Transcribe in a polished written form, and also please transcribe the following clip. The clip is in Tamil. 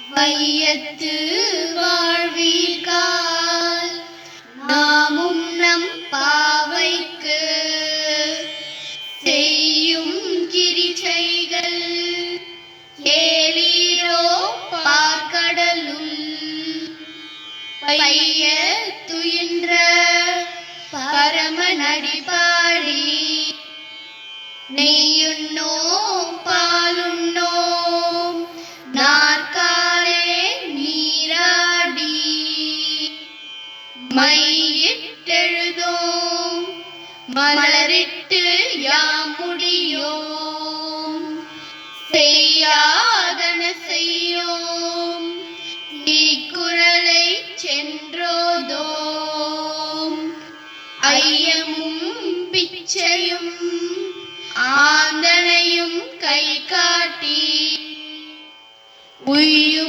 வையத்து வாழ்வீர்கால் நாமும் நம் பாவைக்கு செய்யும் கிரிசைகள் ஏலீரோ பார்க்கடலுள் பைய துயின்ற பரமனடி பாடி நெய்யுண்ணோம் பாலுண்ணோம் நாற்காலே நீராடி மையிட்டெழுதோம் மலரிட்டு யாமுடியோம் செய்யாதன செய்யோம் தீக்குறளை சென்றோதோம் ஐயமும் பிச்சையும் ஆந்தனையும் கை காட்டி உய்யும்